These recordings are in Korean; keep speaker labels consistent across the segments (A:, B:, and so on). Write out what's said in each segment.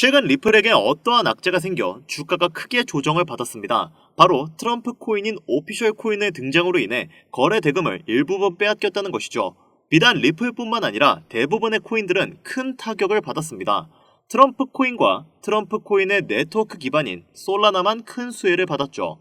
A: 최근 리플에게 어떠한 악재가 생겨 주가가 크게 조정을 받았습니다. 바로 트럼프 코인인 오피셜 코인의 등장으로 인해 거래 대금을 일부분 빼앗겼다는 것이죠. 비단 리플뿐만 아니라 대부분의 코인들은 큰 타격을 받았습니다. 트럼프 코인과 트럼프 코인의 네트워크 기반인 솔라나만 큰 수혜를 받았죠.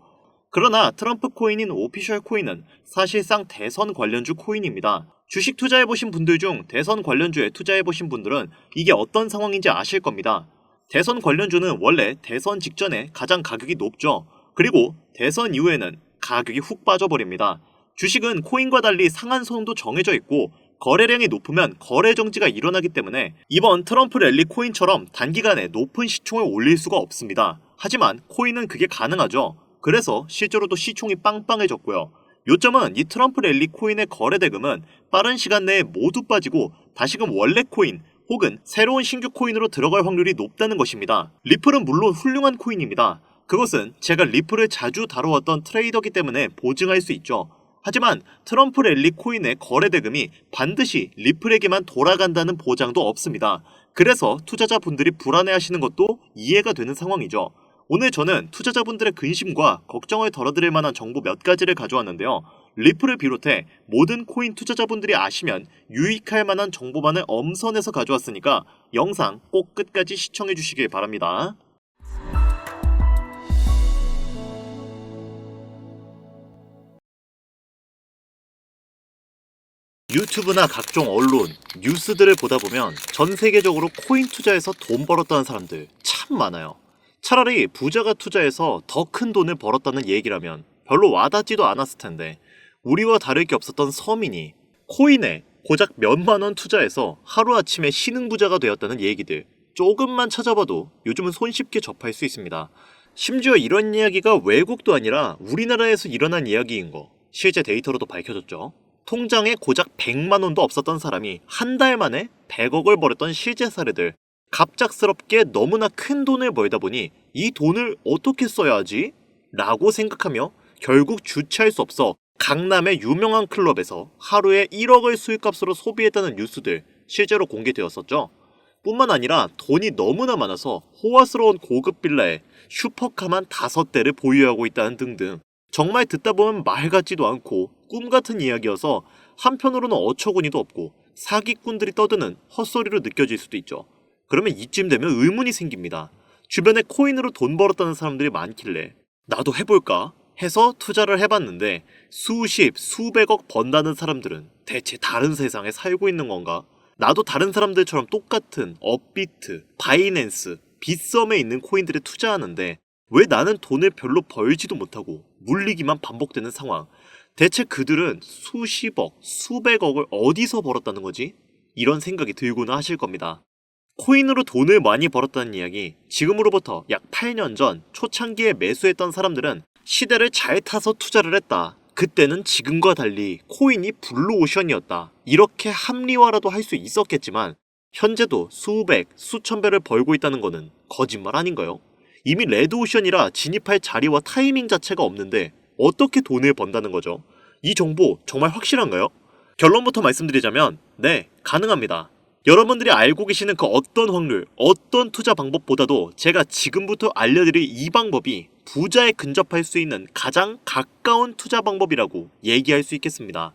A: 그러나 트럼프 코인인 오피셜 코인은 사실상 대선 관련주 코인입니다. 주식 투자해보신 분들 중 대선 관련주에 투자해보신 분들은 이게 어떤 상황인지 아실 겁니다. 대선 관련주는 원래 대선 직전에 가장 가격이 높죠. 그리고 대선 이후에는 가격이 훅 빠져버립니다. 주식은 코인과 달리 상한선도 정해져 있고 거래량이 높으면 거래 정지가 일어나기 때문에 이번 트럼프 랠리 코인처럼 단기간에 높은 시총을 올릴 수가 없습니다. 하지만 코인은 그게 가능하죠. 그래서 실제로도 시총이 빵빵해졌고요. 요점은 이 트럼프 랠리 코인의 거래 대금은 빠른 시간 내에 모두 빠지고 다시금 원래 코인 혹은 새로운 신규 코인으로 들어갈 확률이 높다는 것입니다. 리플은 물론 훌륭한 코인입니다. 그것은 제가 리플을 자주 다뤄왔던 트레이더기 때문에 보증할 수 있죠. 하지만 트럼프 랠리 코인의 거래 대금이 반드시 리플에게만 돌아간다는 보장도 없습니다. 그래서 투자자분들이 불안해하시는 것도 이해가 되는 상황이죠. 오늘 저는 투자자분들의 근심과 걱정을 덜어드릴 만한 정보 몇 가지를 가져왔는데요. 리플을 비롯해 모든 코인 투자자분들이 아시면 유익할 만한 정보만을 엄선해서 가져왔으니까 영상 꼭 끝까지 시청해 주시길 바랍니다. 유튜브나 각종 언론, 뉴스들을 보다 보면 전 세계적으로 코인 투자해서 돈 벌었다는 사람들 참 많아요. 차라리 부자가 투자해서 더 큰 돈을 벌었다는 얘기라면 별로 와닿지도 않았을 텐데 우리와 다를 게 없었던 서민이 코인에 고작 몇만 원 투자해서 하루아침에 신흥부자가 되었다는 얘기들 조금만 찾아봐도 요즘은 손쉽게 접할 수 있습니다. 심지어 이런 이야기가 외국도 아니라 우리나라에서 일어난 이야기인 거 실제 데이터로도 밝혀졌죠. 통장에 고작 100만 원도 없었던 사람이 한 달 만에 100억을 벌었던 실제 사례들. 갑작스럽게 너무나 큰 돈을 벌다 보니 이 돈을 어떻게 써야 하지? 라고 생각하며 결국 주체할 수 없어 강남의 유명한 클럽에서 하루에 1억을 수익값으로 소비했다는 뉴스들 실제로 공개되었었죠. 뿐만 아니라 돈이 너무나 많아서 호화스러운 고급 빌라에 슈퍼카만 5대를 보유하고 있다는 등등 정말 듣다 보면 말 같지도 않고 꿈 같은 이야기여서 한편으로는 어처구니도 없고 사기꾼들이 떠드는 헛소리로 느껴질 수도 있죠. 그러면 이쯤 되면 의문이 생깁니다. 주변에 코인으로 돈 벌었다는 사람들이 많길래 나도 해볼까 해서 투자를 해봤는데 수십, 수백억 번다는 사람들은 대체 다른 세상에 살고 있는 건가? 나도 다른 사람들처럼 똑같은 업비트, 바이낸스, 빗썸에 있는 코인들에 투자하는데 왜 나는 돈을 별로 벌지도 못하고 물리기만 반복되는 상황? 대체 그들은 수십억, 수백억을 어디서 벌었다는 거지? 이런 생각이 들고는 하실 겁니다. 코인으로 돈을 많이 벌었다는 이야기, 지금으로부터 약 8년 전 초창기에 매수했던 사람들은 시대를 잘 타서 투자를 했다. 그때는 지금과 달리 코인이 블루오션이었다. 이렇게 합리화라도 할 수 있었겠지만 현재도 수백, 수천 배를 벌고 있다는 거는 거짓말 아닌가요? 이미 레드오션이라 진입할 자리와 타이밍 자체가 없는데 어떻게 돈을 번다는 거죠? 이 정보 정말 확실한가요? 결론부터 말씀드리자면 네, 가능합니다. 여러분들이 알고 계시는 그 어떤 확률, 어떤 투자 방법보다도 제가 지금부터 알려드릴 이 방법이 부자에 근접할 수 있는 가장 가까운 투자 방법이라고 얘기할 수 있겠습니다.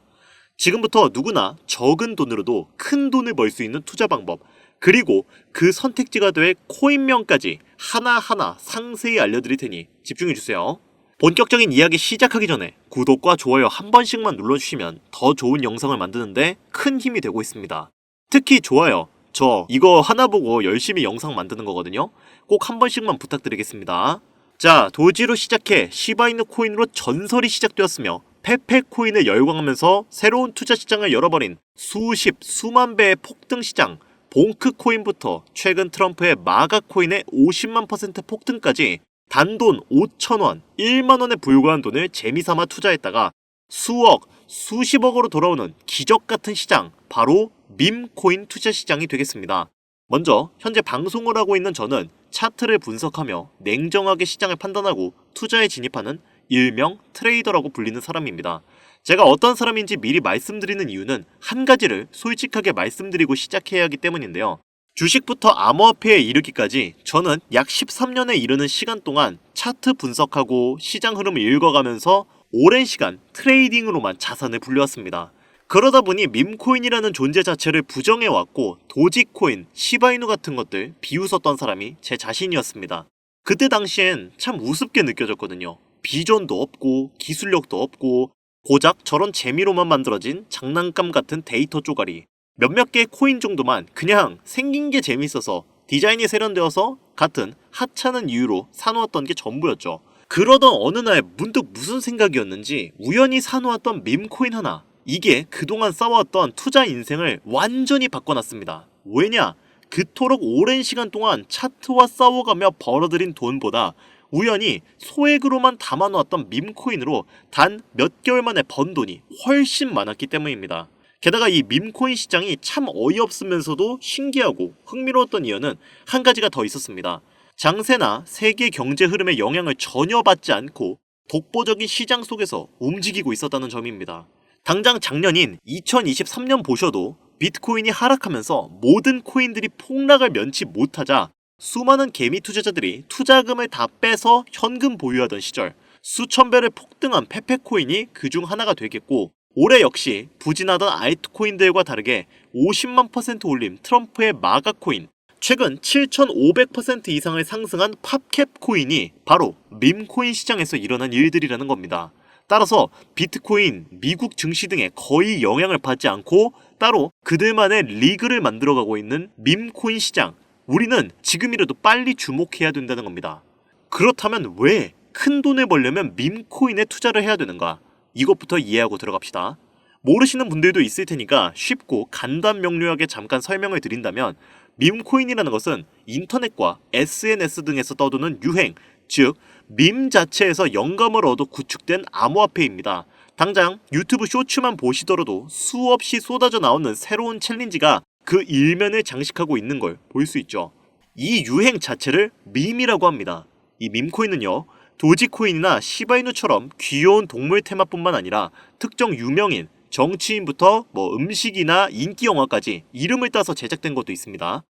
A: 지금부터 누구나 적은 돈으로도 큰 돈을 벌 수 있는 투자 방법, 그리고 그 선택지가 될 코인명까지 하나하나 상세히 알려드릴 테니 집중해주세요. 본격적인 이야기 시작하기 전에 구독과 좋아요 한 번씩만 눌러주시면 더 좋은 영상을 만드는데 큰 힘이 되고 있습니다. 특히 좋아요, 저 이거 하나 보고 열심히 영상 만드는 거거든요. 꼭 한 번씩만 부탁드리겠습니다. 자, 도지로 시작해 시바이누 코인으로 전설이 시작되었으며 페페 코인을 열광하면서 새로운 투자 시장을 열어버린 수십, 수만 배의 폭등 시장 봉크 코인부터 최근 트럼프의 마가 코인의 50만 % 폭등까지 단돈 5,000원, 1만원에 불과한 돈을 재미삼아 투자했다가 수억, 수십억으로 돌아오는 기적 같은 시장, 바로 밈코인 투자 시장이 되겠습니다. 먼저 현재 방송을 하고 있는 저는 차트를 분석하며 냉정하게 시장을 판단하고 투자에 진입하는 일명 트레이더라고 불리는 사람입니다. 제가 어떤 사람인지 미리 말씀드리는 이유는 한 가지를 솔직하게 말씀드리고 시작해야 하기 때문인데요. 주식부터 암호화폐에 이르기까지 저는 약 13년에 이르는 시간 동안 차트 분석하고 시장 흐름을 읽어가면서 오랜 시간 트레이딩으로만 자산을 불려왔습니다. 그러다 보니 밈코인이라는 존재 자체를 부정해왔고 도지코인, 시바이누 같은 것들 비웃었던 사람이 제 자신이었습니다. 그때 당시엔 참 우습게 느껴졌거든요. 비전도 없고 기술력도 없고 고작 저런 재미로만 만들어진 장난감 같은 데이터 쪼가리, 몇몇 개의 코인 정도만 그냥 생긴 게 재밌어서 디자인이 세련되어서 같은 하찮은 이유로 사놓았던 게 전부였죠. 그러던 어느 날 문득 무슨 생각이었는지 우연히 사놓았던 밈코인 하나, 이게 그동안 쌓아왔던 투자 인생을 완전히 바꿔놨습니다. 왜냐? 그토록 오랜 시간 동안 차트와 싸워가며 벌어들인 돈보다 우연히 소액으로만 담아놓았던 밈코인으로 단 몇 개월 만에 번 돈이 훨씬 많았기 때문입니다. 게다가 이 밈코인 시장이 참 어이없으면서도 신기하고 흥미로웠던 이유는 한 가지가 더 있었습니다. 장세나 세계 경제 흐름의 영향을 전혀 받지 않고 독보적인 시장 속에서 움직이고 있었다는 점입니다. 당장 작년인 2023년 보셔도 비트코인이 하락하면서 모든 코인들이 폭락을 면치 못하자 수많은 개미 투자자들이 투자금을 다 빼서 현금 보유하던 시절 수천 배를 폭등한 페페코인이 그중 하나가 되겠고, 올해 역시 부진하던 알트코인들과 다르게 50만 % 올림 트럼프의 마가코인, 최근 7,500% 이상을 상승한 팝캡코인이 바로 밈코인 시장에서 일어난 일들이라는 겁니다. 따라서 비트코인, 미국 증시 등에 거의 영향을 받지 않고 따로 그들만의 리그를 만들어가고 있는 밈코인 시장, 우리는 지금이라도 빨리 주목해야 된다는 겁니다. 그렇다면 왜 큰 돈을 벌려면 밈코인에 투자를 해야 되는가? 이것부터 이해하고 들어갑시다. 모르시는 분들도 있을 테니까 쉽고 간단 명료하게 잠깐 설명을 드린다면, 밈코인이라는 것은 인터넷과 SNS 등에서 떠도는 유행, 즉 밈 자체에서 영감을 얻어 구축된 암호화폐입니다. 당장 유튜브 쇼츠만 보시더라도 수없이 쏟아져 나오는 새로운 챌린지가 그 일면을 장식하고 있는 걸 볼 수 있죠. 이 유행 자체를 밈이라고 합니다. 이 밈코인은요, 도지코인이나 시바이누처럼 귀여운 동물 테마뿐만 아니라 특정 유명인, 정치인부터 음식이나 인기 영화까지 이름을 따서 제작된 것도 있습니다.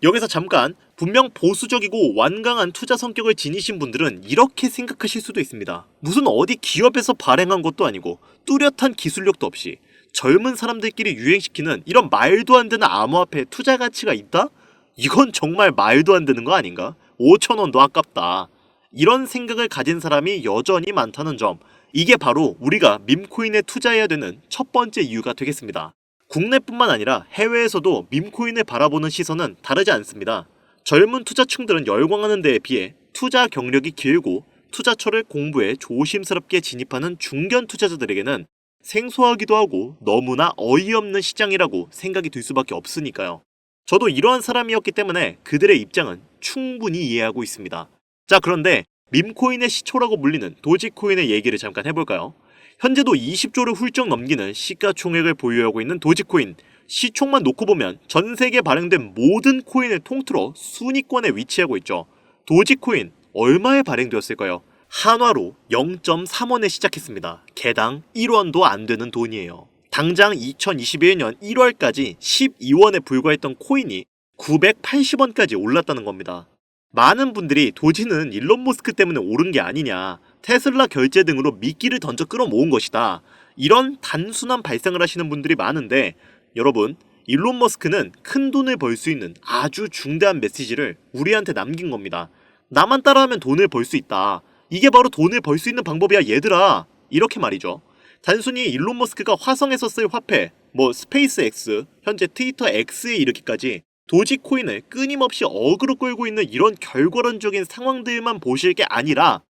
A: 여기서 잠깐, 분명 보수적이고 완강한 투자 성격을 지니신 분들은 이렇게 생각하실 수도 있습니다. 무슨 어디 기업에서 발행한 것도 아니고 뚜렷한 기술력도 없이 젊은 사람들끼리 유행시키는 이런 말도 안 되는 암호화폐에 투자 가치가 있다? 이건 정말 말도 안 되는 거 아닌가? 5,000원도 아깝다. 이런 생각을 가진 사람이 여전히 많다는 점, 이게 바로 우리가 밈코인에 투자해야 되는 첫 번째 이유가 되겠습니다. 국내뿐만 아니라 해외에서도 밈코인을 바라보는 시선은 다르지 않습니다. 젊은 투자층들은 열광하는 데에 비해 투자 경력이 길고 투자처를 공부해 조심스럽게 진입하는 중견 투자자들에게는 생소하기도 하고 너무나 어이없는 시장이라고 생각이 들 수밖에 없으니까요. 저도 이러한 사람이었기 때문에 그들의 입장은 충분히 이해하고 있습니다. 자, 그런데 밈코인의 시초라고 불리는 도지코인의 얘기를 잠깐 해볼까요? 현재도 20조를 훌쩍 넘기는 시가총액을 보유하고 있는 도지코인, 시총만 놓고 보면 전 세계에 발행된 모든 코인을 통틀어 순위권에 위치하고 있죠. 도지코인 얼마에 발행되었을까요? 한화로 0.3원에 시작했습니다. 개당 1원도 안 되는 돈이에요. 당장 2021년 1월까지 12원에 불과했던 코인이 980원까지 올랐다는 겁니다. 많은 분들이 도지는 일론 머스크 때문에 오른 게 아니냐, 테슬라 결제 등으로 미끼를 던져 끌어모은 것이다, 이런 단순한 발상을 하시는 분들이 많은데, 여러분, 일론 머스크는 큰 돈을 벌 수 있는 아주 중대한 메시지를 우리한테 남긴 겁니다. 나만 따라하면 돈을 벌 수 있다. 이게 바로 돈을 벌 수 있는 방법이야 얘들아. 이렇게 말이죠. 단순히 일론 머스크가 화성에서 쓸 화폐, 스페이스 X, 현재 트위터 X에 이르기까지 도지코인을 끊임없이 어그로 끌고 있는 이런 결과론적인 상황들만 보실 게 아니라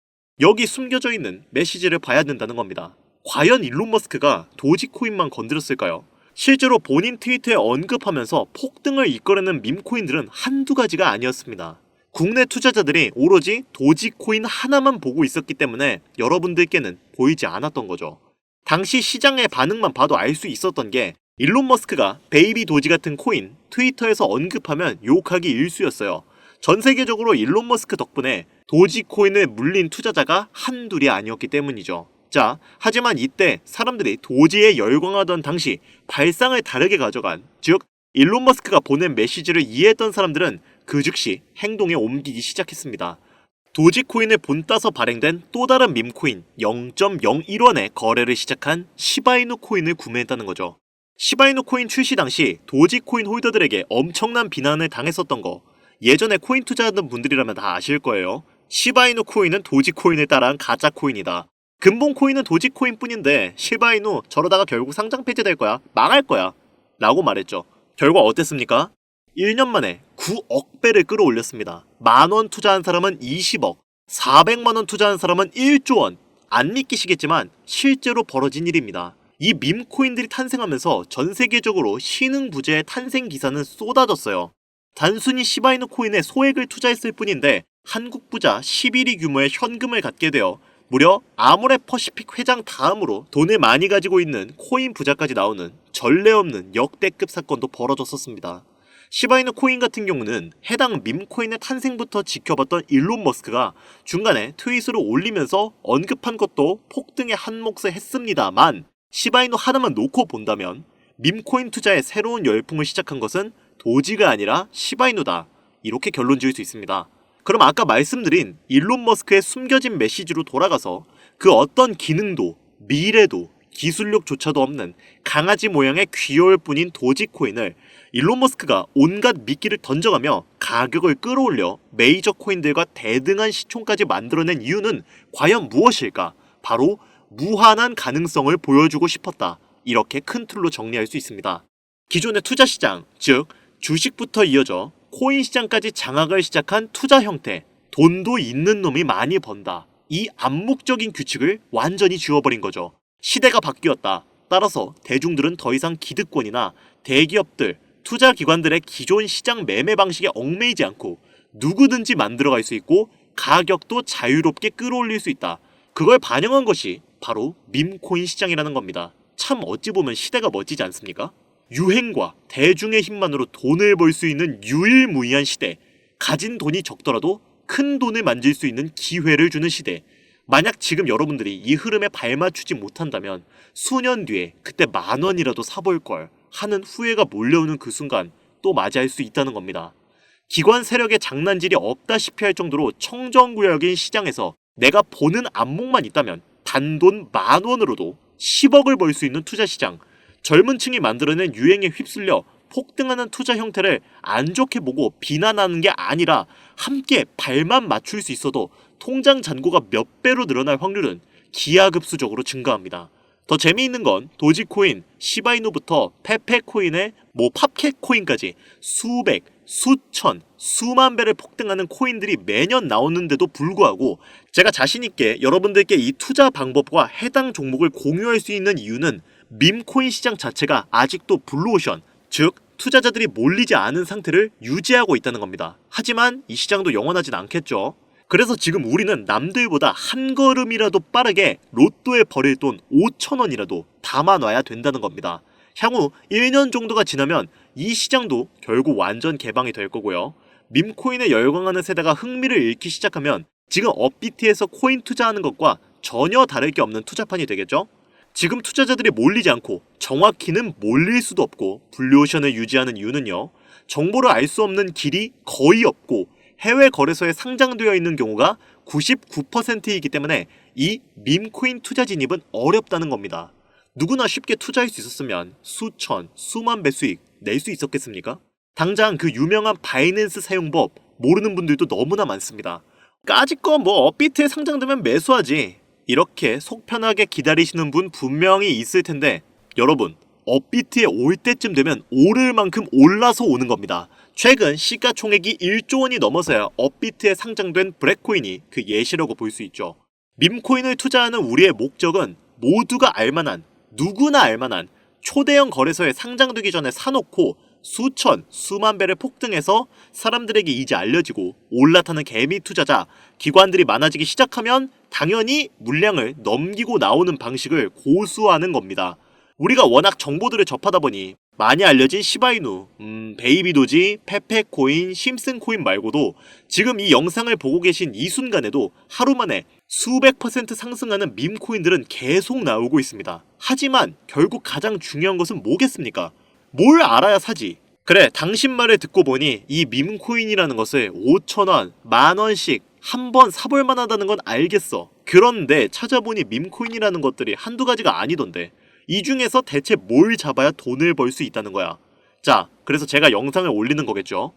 A: 여기 숨겨져 있는 메시지를 봐야 된다는 겁니다. 과연 일론 머스크가 도지코인만 건드렸을까요? 실제로 본인 트위터에 언급하면서 폭등을 이끌어내는 밈코인들은 한두 가지가 아니었습니다. 국내 투자자들이 오로지 도지코인 하나만 보고 있었기 때문에 여러분들께는 보이지 않았던 거죠. 당시 시장의 반응만 봐도 알 수 있었던 게, 일론 머스크가 베이비 도지 같은 코인 트위터에서 언급하면 욕하기 일쑤였어요. 전 세계적으로 일론 머스크 덕분에 도지코인을 물린 투자자가 한둘이 아니었기 때문이죠. 자, 하지만 이때 사람들이 도지에 열광하던 당시 발상을 다르게 가져간, 즉 일론 머스크가 보낸 메시지를 이해했던 사람들은 그 즉시 행동에 옮기기 시작했습니다. 도지코인을 본따서 발행된 또 다른 밈코인 0.01원에 거래를 시작한 시바이누 코인을 구매했다는 거죠. 시바이누 코인 출시 당시 도지코인 홀더들에게 엄청난 비난을 당했었던 거 예전에 코인 투자하던 분들이라면 다 아실 거예요. 시바이누 코인은 도지코인을 따라한 가짜 코인이다. 근본 코인은 도지코인 뿐인데 시바이누 저러다가 결국 상장 폐지될 거야. 망할 거야. 라고 말했죠. 결과 어땠습니까? 1년 만에 9억 배를 끌어올렸습니다. 만원 투자한 사람은 20억, 400만원 투자한 사람은 1조 원. 안 믿기시겠지만 실제로 벌어진 일입니다. 이 밈코인들이 탄생하면서 전 세계적으로 신흥부재의 탄생 기사는 쏟아졌어요. 단순히 시바이누 코인에 소액을 투자했을 뿐인데 한국 부자 11위 규모의 현금을 갖게 되어 무려 아모레퍼시픽 회장 다음으로 돈을 많이 가지고 있는 코인 부자까지 나오는 전례 없는 역대급 사건도 벌어졌었습니다. 시바이누 코인 같은 경우는 해당 밈코인의 탄생부터 지켜봤던 일론 머스크가 중간에 트윗으로 올리면서 언급한 것도 폭등의 한 몫을 했습니다만 시바이누 하나만 놓고 본다면 밈코인 투자의 새로운 열풍을 시작한 것은 도지가 아니라 시바이누다. 이렇게 결론 지을 수 있습니다. 그럼 아까 말씀드린 일론 머스크의 숨겨진 메시지로 돌아가서 그 어떤 기능도 미래도 기술력조차도 없는 강아지 모양의 귀여울 뿐인 도지코인을 일론 머스크가 온갖 미끼를 던져가며 가격을 끌어올려 메이저 코인들과 대등한 시총까지 만들어낸 이유는 과연 무엇일까? 바로 무한한 가능성을 보여주고 싶었다. 이렇게 큰 틀로 정리할 수 있습니다. 기존의 투자 시장, 즉 주식부터 이어져 코인 시장까지 장악을 시작한 투자 형태, 돈도 있는 놈이 많이 번다. 이 암묵적인 규칙을 완전히 지워버린 거죠. 시대가 바뀌었다. 따라서 대중들은 더 이상 기득권이나 대기업들, 투자기관들의 기존 시장 매매 방식에 얽매이지 않고 누구든지 만들어갈 수 있고 가격도 자유롭게 끌어올릴 수 있다. 그걸 반영한 것이 바로 밈코인 시장이라는 겁니다. 참 어찌 보면 시대가 멋지지 않습니까? 유행과 대중의 힘만으로 돈을 벌 수 있는 유일무이한 시대. 가진 돈이 적더라도 큰 돈을 만질 수 있는 기회를 주는 시대. 만약 지금 여러분들이 이 흐름에 발맞추지 못한다면 수년 뒤에 그때 10,000원이라도 사볼 걸 하는 후회가 몰려오는 그 순간 또 맞이할 수 있다는 겁니다. 기관 세력의 장난질이 없다시피 할 정도로 청정구역인 시장에서 내가 보는 안목만 있다면 단돈 10,000원으로도 10억을 벌 수 있는 투자 시장. 젊은 층이 만들어낸 유행에 휩쓸려 폭등하는 투자 형태를 안 좋게 보고 비난하는 게 아니라 함께 발만 맞출 수 있어도 통장 잔고가 몇 배로 늘어날 확률은 기하급수적으로 증가합니다. 더 재미있는 건 도지코인, 시바이누부터 페페코인의 팝캣코인까지 수백, 수천, 수만 배를 폭등하는 코인들이 매년 나오는데도 불구하고 제가 자신있게 여러분들께 이 투자 방법과 해당 종목을 공유할 수 있는 이유는 밈코인 시장 자체가 아직도 블루오션, 즉 투자자들이 몰리지 않은 상태를 유지하고 있다는 겁니다. 하지만 이 시장도 영원하진 않겠죠. 그래서 지금 우리는 남들보다 한 걸음이라도 빠르게 로또에 버릴 돈 5,000원이라도 담아놔야 된다는 겁니다. 향후 1년 정도가 지나면 이 시장도 결국 완전 개방이 될 거고요. 밈코인에 열광하는 세대가 흥미를 잃기 시작하면 지금 업비트에서 코인 투자하는 것과 전혀 다를 게 없는 투자판이 되겠죠? 지금 투자자들이 몰리지 않고 정확히는 몰릴 수도 없고 블루오션을 유지하는 이유는요. 정보를 알 수 없는 길이 거의 없고 해외 거래소에 상장되어 있는 경우가 99%이기 때문에 이 밈코인 투자 진입은 어렵다는 겁니다. 누구나 쉽게 투자할 수 있었으면 수천, 수만 배 수익 낼 수 있었겠습니까? 당장 그 유명한 바이낸스 사용법 모르는 분들도 너무나 많습니다. 까짓거 업비트에 상장되면 매수하지. 이렇게 속 편하게 기다리시는 분 분명히 있을 텐데 여러분, 업비트에 올 때쯤 되면 오를 만큼 올라서 오는 겁니다. 최근 시가총액이 1조 원이 넘어서야 업비트에 상장된 브렉코인이 그 예시라고 볼 수 있죠. 밈코인을 투자하는 우리의 목적은 모두가 알만한, 누구나 알만한 초대형 거래소에 상장되기 전에 사놓고 수천, 수만 배를 폭등해서 사람들에게 이제 알려지고 올라타는 개미 투자자, 기관들이 많아지기 시작하면 당연히 물량을 넘기고 나오는 방식을 고수하는 겁니다. 우리가 워낙 정보들을 접하다 보니 많이 알려진 시바이누, 베이비도지, 페페코인, 심슨코인 말고도 지금 이 영상을 보고 계신 이 순간에도 하루 만에 수백 % 상승하는 밈코인들은 계속 나오고 있습니다. 하지만 결국 가장 중요한 것은 뭐겠습니까? 뭘 알아야 사지? 그래, 당신 말을 듣고 보니 이 밈코인이라는 것을 5,000원, 만원씩 한 번 사볼 만하다는 건 알겠어. 그런데 찾아보니 밈코인이라는 것들이 한두 가지가 아니던데 이 중에서 대체 뭘 잡아야 돈을 벌 수 있다는 거야. 자, 그래서 제가 영상을 올리는 거겠죠.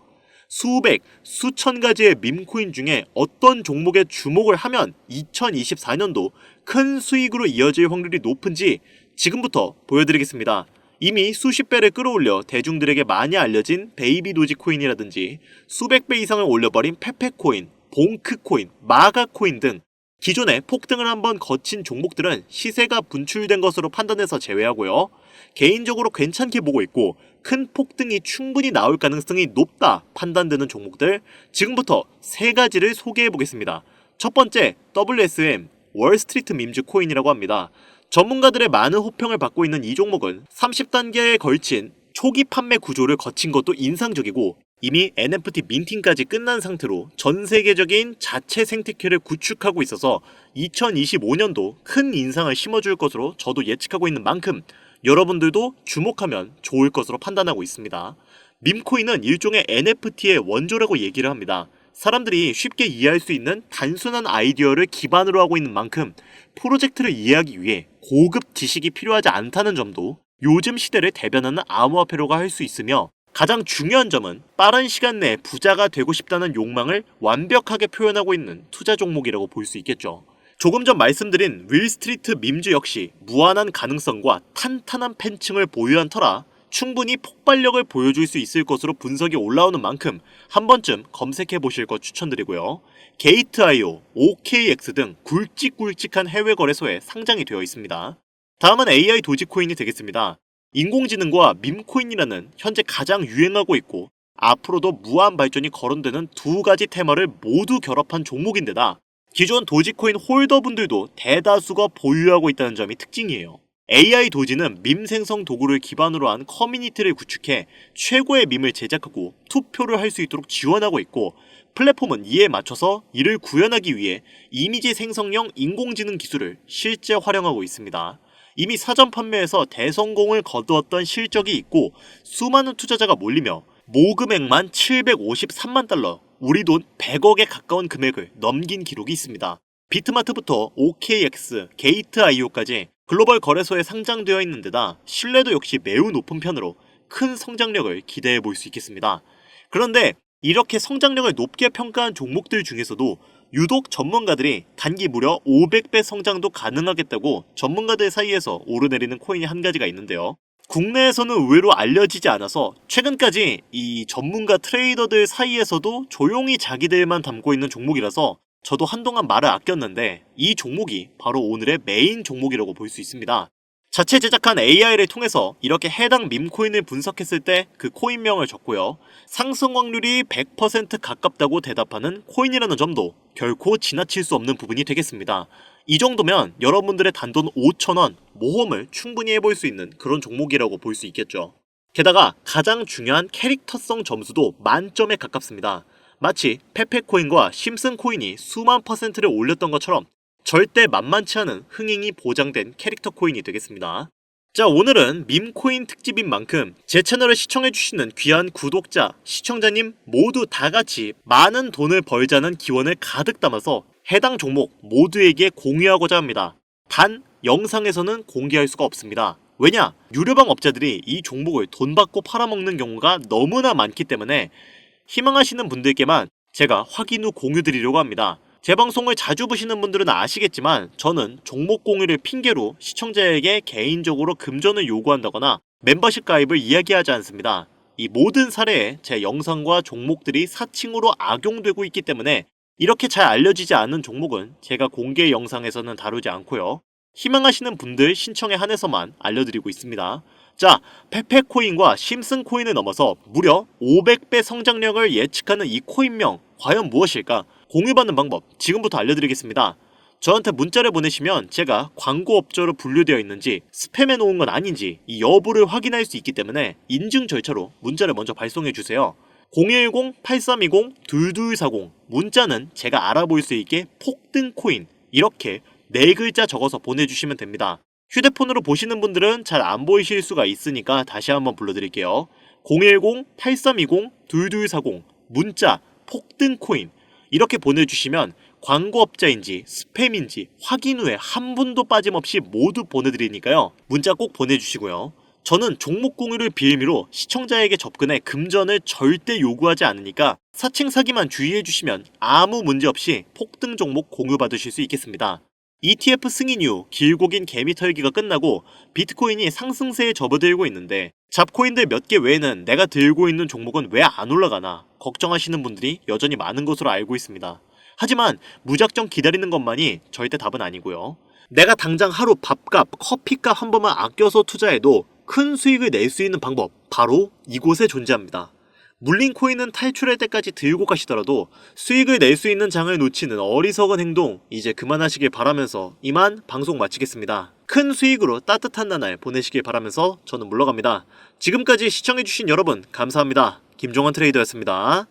A: 수백, 수천 가지의 밈코인 중에 어떤 종목에 주목을 하면 2024년도 큰 수익으로 이어질 확률이 높은지 지금부터 보여드리겠습니다. 이미 수십 배를 끌어올려 대중들에게 많이 알려진 베이비 도지코인이라든지 수백 배 이상을 올려버린 페페코인, 봉크코인, 마가코인 등 기존에 폭등을 한번 거친 종목들은 시세가 분출된 것으로 판단해서 제외하고요. 개인적으로 괜찮게 보고 있고 큰 폭등이 충분히 나올 가능성이 높다 판단되는 종목들 지금부터 세 가지를 소개해 보겠습니다. 첫 번째, WSM, 월스트리트 밈즈 코인이라고 합니다. 전문가들의 많은 호평을 받고 있는 이 종목은 30단계에 걸친 초기 판매 구조를 거친 것도 인상적이고 이미 NFT 민팅까지 끝난 상태로 전 세계적인 자체 생태계를 구축하고 있어서 2025년도 큰 인상을 심어줄 것으로 저도 예측하고 있는 만큼 여러분들도 주목하면 좋을 것으로 판단하고 있습니다. 밈코인은 일종의 NFT의 원조라고 얘기를 합니다. 사람들이 쉽게 이해할 수 있는 단순한 아이디어를 기반으로 하고 있는 만큼 프로젝트를 이해하기 위해 고급 지식이 필요하지 않다는 점도 요즘 시대를 대변하는 암호화폐로가 할 수 있으며 가장 중요한 점은 빠른 시간 내에 부자가 되고 싶다는 욕망을 완벽하게 표현하고 있는 투자 종목이라고 볼 수 있겠죠. 조금 전 말씀드린 윌스트리트 밈즈 역시 무한한 가능성과 탄탄한 팬층을 보유한 터라 충분히 폭발력을 보여줄 수 있을 것으로 분석이 올라오는 만큼 한 번쯤 검색해 보실 것 추천드리고요. 게이트.io, OKX 등 굵직굵직한 해외 거래소에 상장이 되어 있습니다. 다음은 AI 도지코인이 되겠습니다. 인공지능과 밈코인이라는 현재 가장 유행하고 있고 앞으로도 무한 발전이 거론되는 두 가지 테마를 모두 결합한 종목인데다 기존 도지코인 홀더분들도 대다수가 보유하고 있다는 점이 특징이에요. AI 도지는 밈 생성 도구를 기반으로 한 커뮤니티를 구축해 최고의 밈을 제작하고 투표를 할 수 있도록 지원하고 있고 플랫폼은 이에 맞춰서 이를 구현하기 위해 이미지 생성형 인공지능 기술을 실제 활용하고 있습니다. 이미 사전 판매에서 대성공을 거두었던 실적이 있고 수많은 투자자가 몰리며 모금액만 753만 달러, 우리 돈 100억에 가까운 금액을 넘긴 기록이 있습니다. 비트마트부터 OKX, 게이트.io까지 글로벌 거래소에 상장되어 있는 데다 신뢰도 역시 매우 높은 편으로 큰 성장력을 기대해 볼 수 있겠습니다. 그런데 이렇게 성장력을 높게 평가한 종목들 중에서도 유독 전문가들이 단기 무려 500배 성장도 가능하겠다고 전문가들 사이에서 오르내리는 코인이 한 가지가 있는데요. 국내에서는 의외로 알려지지 않아서 최근까지 이 전문가 트레이더들 사이에서도 조용히 자기들만 담고 있는 종목이라서 저도 한동안 말을 아꼈는데 이 종목이 바로 오늘의 메인 종목이라고 볼 수 있습니다. 자체 제작한 AI를 통해서 이렇게 해당 밈코인을 분석했을 때 그 코인명을 적고요. 상승 확률이 100% 가깝다고 대답하는 코인이라는 점도 결코 지나칠 수 없는 부분이 되겠습니다. 이 정도면 여러분들의 단돈 5,000원 모험을 충분히 해볼 수 있는 그런 종목이라고 볼 수 있겠죠. 게다가 가장 중요한 캐릭터성 점수도 만점에 가깝습니다. 마치 페페코인과 심슨코인이 수만 퍼센트를 올렸던 것처럼 절대 만만치 않은 흥행이 보장된 캐릭터 코인이 되겠습니다. 자, 오늘은 밈코인 특집인 만큼 제 채널을 시청해주시는 귀한 구독자, 시청자님 모두 다같이 많은 돈을 벌자는 기원을 가득 담아서 해당 종목 모두에게 공유하고자 합니다. 단 영상에서는 공개할 수가 없습니다. 왜냐? 유료방 업자들이 이 종목을 돈 받고 팔아먹는 경우가 너무나 많기 때문에 희망하시는 분들께만 제가 확인 후 공유드리려고 합니다. 제 방송을 자주 보시는 분들은 아시겠지만 저는 종목 공유를 핑계로 시청자에게 개인적으로 금전을 요구한다거나 멤버십 가입을 이야기하지 않습니다. 이 모든 사례에 제 영상과 종목들이 사칭으로 악용되고 있기 때문에 이렇게 잘 알려지지 않은 종목은 제가 공개 영상에서는 다루지 않고요. 희망하시는 분들 신청에 한해서만 알려드리고 있습니다. 자, 페페코인과 심슨코인을 넘어서 무려 500배 성장력을 예측하는 이 코인명 과연 무엇일까? 공유받는 방법 지금부터 알려드리겠습니다. 저한테 문자를 보내시면 제가 광고업자로 분류되어 있는지 스팸해 놓은 건 아닌지 이 여부를 확인할 수 있기 때문에 인증 절차로 문자를 먼저 발송해주세요. 010-8320-2240 문자는 제가 알아볼 수 있게 폭등코인 이렇게 4글자 적어서 보내주시면 됩니다. 휴대폰으로 보시는 분들은 잘 안 보이실 수가 있으니까 다시 한번 불러드릴게요. 010-8320-2240 문자 폭등코인 이렇게 보내주시면 광고업자인지 스팸인지 확인 후에 한 분도 빠짐없이 모두 보내드리니까요. 문자 꼭 보내주시고요. 저는 종목 공유를 빌미로 시청자에게 접근해 금전을 절대 요구하지 않으니까 사칭 사기만 주의해주시면 아무 문제 없이 폭등 종목 공유받으실 수 있겠습니다. ETF 승인 이후 길고 긴 개미 털기가 끝나고 비트코인이 상승세에 접어들고 있는데 잡코인들 몇 개 외에는 내가 들고 있는 종목은 왜 안 올라가나 걱정하시는 분들이 여전히 많은 것으로 알고 있습니다. 하지만 무작정 기다리는 것만이 절대 답은 아니고요. 내가 당장 하루 밥값, 커피값 한 번만 아껴서 투자해도 큰 수익을 낼 수 있는 방법 바로 이곳에 존재합니다. 물린 코인은 탈출할 때까지 들고 가시더라도 수익을 낼 수 있는 장을 놓치는 어리석은 행동 이제 그만하시길 바라면서 이만 방송 마치겠습니다. 큰 수익으로 따뜻한 나날 보내시길 바라면서 저는 물러갑니다. 지금까지 시청해주신 여러분 감사합니다. 김종환 트레이더였습니다.